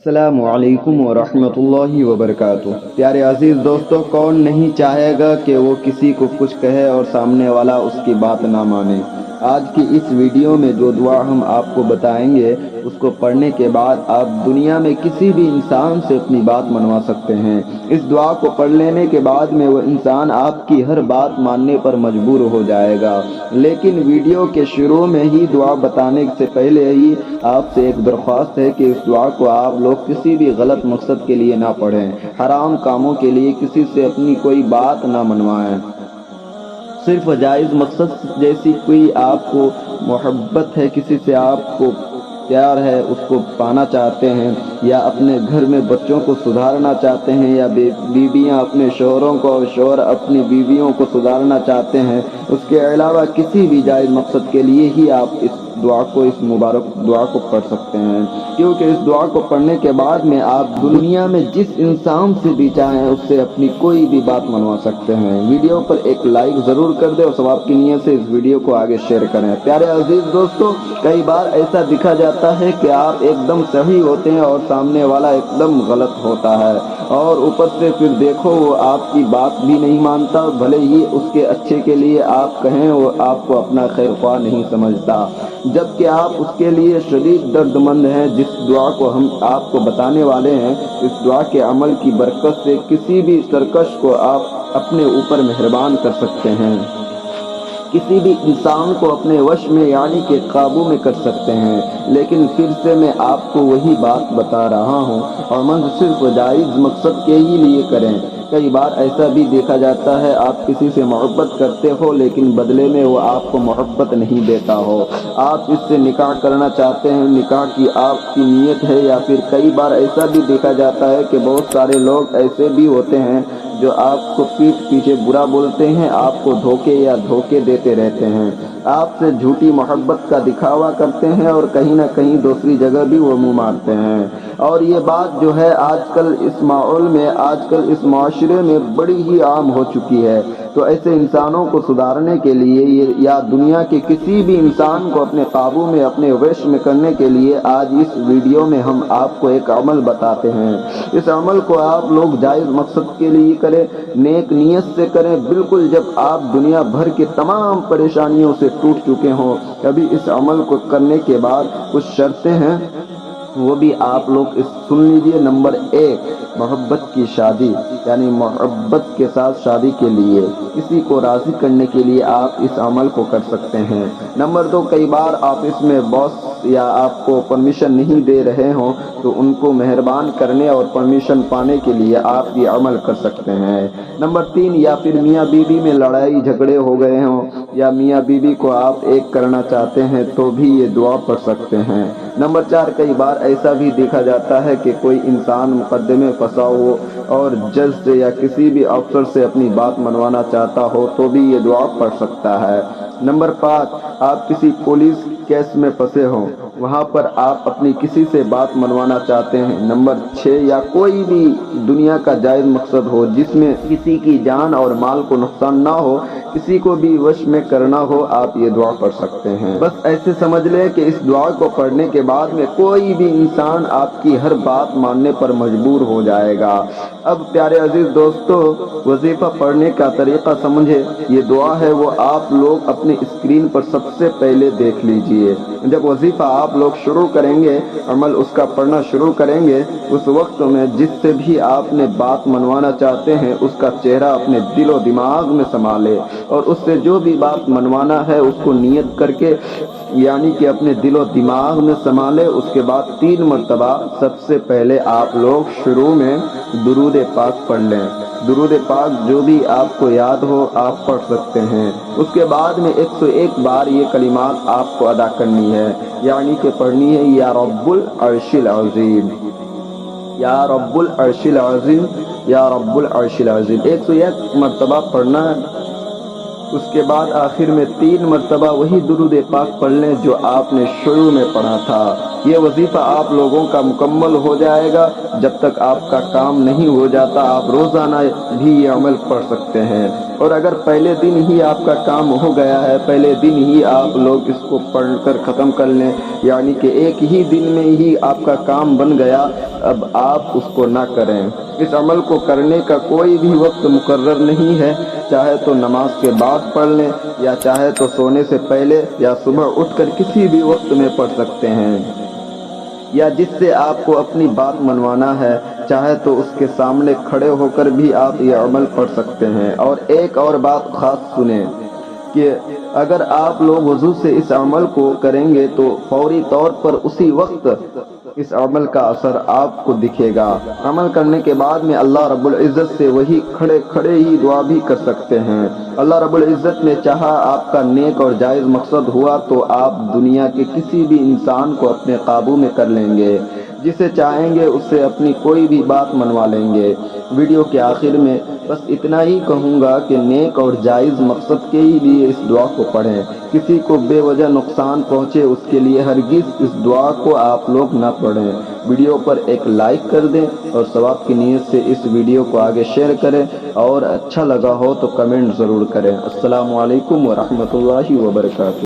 السلام علیکم ورحمۃ اللہ وبرکاتہ۔ پیارے عزیز دوستو، کون نہیں چاہے گا کہ وہ کسی کو کچھ کہے اور سامنے والا اس کی بات نہ مانے۔ آج کی اس ویڈیو میں جو دعا ہم آپ کو بتائیں گے، اس کو پڑھنے کے بعد آپ دنیا میں کسی بھی انسان سے اپنی بات منوا سکتے ہیں۔ اس دعا کو پڑھ لینے کے بعد میں وہ انسان آپ کی ہر بات ماننے پر مجبور ہو جائے گا۔ لیکن ویڈیو کے شروع میں ہی دعا بتانے سے پہلے ہی آپ سے ایک درخواست ہے کہ اس دعا کو آپ لوگ کسی بھی غلط مقصد کے لیے نہ پڑھیں، حرام کاموں کے لیے کسی سے اپنی کوئی بات نہ منوائیں۔ صرف جائز مقصد جیسی کوئی آپ کو محبت ہے، کسی سے آپ کو پیار ہے، اس کو پانا چاہتے ہیں، یا اپنے گھر میں بچوں کو سدھارنا چاہتے ہیں، یا بیویاں اپنے شوہروں کو اور شوہر اپنی بیویوں کو سدھارنا چاہتے ہیں، اس کے علاوہ کسی بھی جائز مقصد کے لیے ہی آپ اس دعا کو، اس مبارک دعا کو پڑھ سکتے ہیں، کیونکہ اس دعا کو پڑھنے کے بعد میں آپ دنیا میں جس انسان سے بھی چاہیں اس سے اپنی کوئی بھی بات منوا سکتے ہیں۔ ویڈیو پر ایک لائک ضرور کر دیں اور ثواب کی نیت سے اس ویڈیو کو آگے شیئر کریں۔ پیارے عزیز دوستو، کئی بار ایسا دکھا جاتا ہے کہ آپ ایک دم صحیح ہوتے ہیں اور سامنے والا ایک دم غلط ہوتا ہے، اور اوپر سے پھر دیکھو وہ آپ کی بات بھی نہیں مانتا، بھلے ہی اس کے اچھے کے لیے آپ کہیں وہ آپ کو اپنا خیر خواہ نہیں سمجھتا، جبکہ آپ اس کے لیے شدید درد مند ہیں۔ جس دعا کو ہم آپ کو بتانے والے ہیں، اس دعا کے عمل کی برکت سے کسی بھی سرکش کو آپ اپنے اوپر مہربان کر سکتے ہیں، کسی بھی انسان کو اپنے وش میں یعنی کہ قابو میں کر سکتے ہیں۔ لیکن پھر سے میں آپ کو وہی بات بتا رہا ہوں، اور صرف جائز مقصد کے ہی لیے کریں۔ کئی بار ایسا بھی دیکھا جاتا ہے، آپ کسی سے محبت کرتے ہو لیکن بدلے میں وہ آپ کو محبت نہیں دیتا ہو، آپ اس سے نکاح کرنا چاہتے ہیں، نکاح کی آپ کی نیت ہے، یا پھر کئی بار ایسا بھی دیکھا جاتا ہے کہ بہت سارے لوگ ایسے بھی ہوتے ہیں جو آپ کو پیٹھ پیچھے برا بولتے ہیں، آپ کو دھوکے دیتے رہتے ہیں، آپ سے جھوٹی محبت کا دکھاوا کرتے ہیں، اور کہیں نہ کہیں دوسری جگہ بھی وہ منہ مارتے ہیں۔ اور یہ بات جو ہے آج کل اس ماحول میں، آج کل اس معاشرے میں بڑی ہی عام ہو چکی ہے۔ تو ایسے انسانوں کو سدھارنے کے لیے یا دنیا کے کسی بھی انسان کو اپنے قابو میں، اپنے وش میں کرنے کے لیے آج اس ویڈیو میں ہم آپ کو ایک عمل بتاتے ہیں۔ اس عمل کو آپ لوگ جائز مقصد کے لیے کریں، نیک نیت سے کریں، بالکل جب آپ دنیا بھر کے تمام پریشانیوں سے ٹوٹ چکے ہوں۔ ابھی اس عمل کو کرنے کے بعد کچھ شرطیں ہیں، وہ بھی آپ لوگ سن لیجئے۔ نمبر 1، محبت کی شادی، یعنی محبت کے ساتھ شادی کے لیے کسی کو راضی کرنے کے لیے آپ اس عمل کو کر سکتے ہیں۔ نمبر 2، کئی بار آپ اس میں باس یا آپ کو پرمیشن نہیں دے رہے ہوں، تو ان کو مہربان کرنے اور پرمیشن پانے کے لیے آپ یہ عمل کر سکتے ہیں۔ نمبر 3، یا پھر میاں بیوی میں لڑائی جھگڑے ہو گئے ہوں، یا میاں بیوی کو آپ ایک کرنا چاہتے ہیں، تو بھی یہ دعا پڑھ سکتے ہیں۔ نمبر 4، کئی بار ایسا بھی دیکھا جاتا ہے کہ کوئی انسان مقدمے پھنسا ہو اور جج سے یا کسی بھی افسر سے اپنی بات منوانا چاہتا ہو، تو بھی یہ دعا پڑھ سکتا ہے۔ نمبر 5، آپ کسی پولیس کیس میں پھنسے ہوں، وہاں پر آپ اپنی کسی سے بات منوانا چاہتے ہیں۔ نمبر 6، یا کوئی بھی دنیا کا جائز مقصد ہو جس میں کسی کی جان اور مال کو نقصان نہ ہو، کسی کو بھی وش میں کرنا ہو، آپ یہ دعا پڑھ سکتے ہیں۔ بس ایسے سمجھ لیں کہ اس دعا کو پڑھنے کے بعد میں کوئی بھی انسان آپ کی ہر بات ماننے پر مجبور ہو جائے گا۔ اب پیارے عزیز دوستو، وظیفہ پڑھنے کا طریقہ سمجھے۔ یہ دعا ہے وہ آپ لوگ اپنے اسکرین پر سب سے پہلے دیکھ لیجئے۔ جب وظیفہ آپ لوگ شروع کریں گے، عمل اس کا پڑھنا شروع کریں گے، اس وقت میں جس سے بھی آپ نے بات منوانا چاہتے ہیں، اس کا چہرہ اپنے دل و دماغ میں سما لے، اور اس سے جو بھی بات منوانا ہے اس کو نیت کر کے، یعنی کہ اپنے دل و دماغ میں سما لے۔ اس کے بعد 3 مرتبہ سب سے پہلے آپ لوگ شروع میں درود پاک پڑھ لیں۔ درود پاک جو بھی آپ کو یاد ہو آپ پڑھ سکتے ہیں۔ اس کے بعد میں 101 بار یہ کلمات آپ کو ادا کرنی ہے، یعنی کہ پڑھنی ہے: یا رب العرش العظیم، یا رب العرش العظیم، یا رب العرش العظیم، 101 مرتبہ پڑھنا ہے۔ اس کے بعد آخر میں 3 مرتبہ وہی درود پاک پڑھ لیں جو آپ نے شروع میں پڑھا تھا۔ یہ وظیفہ آپ لوگوں کا مکمل ہو جائے گا۔ جب تک آپ کا کام نہیں ہو جاتا آپ روزانہ بھی یہ عمل پڑھ سکتے ہیں، اور اگر پہلے دن ہی آپ کا کام ہو گیا ہے، پہلے دن ہی آپ لوگ اس کو پڑھ کر ختم کر لیں، یعنی کہ ایک ہی دن میں ہی آپ کا کام بن گیا، اب آپ اس کو نہ کریں۔ اس عمل کو کرنے کا کوئی بھی وقت مقرر نہیں ہے، چاہے تو نماز کے بعد پڑھ لیں، یا چاہے تو سونے سے پہلے یا صبح اٹھ کر کسی بھی وقت میں پڑھ سکتے ہیں، یا جس سے آپ کو اپنی بات منوانا ہے چاہے تو اس کے سامنے کھڑے ہو کر بھی آپ یہ عمل پڑھ سکتے ہیں۔ اور ایک اور بات خاص سنیں کہ اگر آپ لوگ وضو سے اس عمل کو کریں گے تو فوری طور پر اسی وقت اس عمل کا اثر آپ کو دکھے گا۔ عمل کرنے کے بعد میں اللہ رب العزت سے وہی کھڑے کھڑے ہی دعا بھی کر سکتے ہیں۔ اللہ رب العزت نے چاہا آپ کا نیک اور جائز مقصد ہوا تو آپ دنیا کے کسی بھی انسان کو اپنے قابو میں کر لیں گے، جسے چاہیں گے اس سے اپنی کوئی بھی بات منوا لیں گے۔ ویڈیو کے آخر میں بس اتنا ہی کہوں گا کہ نیک اور جائز مقصد کے ہی لیے اس دعا کو پڑھیں، کسی کو بے وجہ نقصان پہنچے اس کے لیے ہرگز اس دعا کو آپ لوگ نہ پڑھیں۔ ویڈیو پر ایک لائک کر دیں اور ثواب کی نیت سے اس ویڈیو کو آگے شیئر کریں، اور اچھا لگا ہو تو کمنٹ ضرور کریں۔ السلام علیکم ورحمۃ اللہ وبرکاتہ۔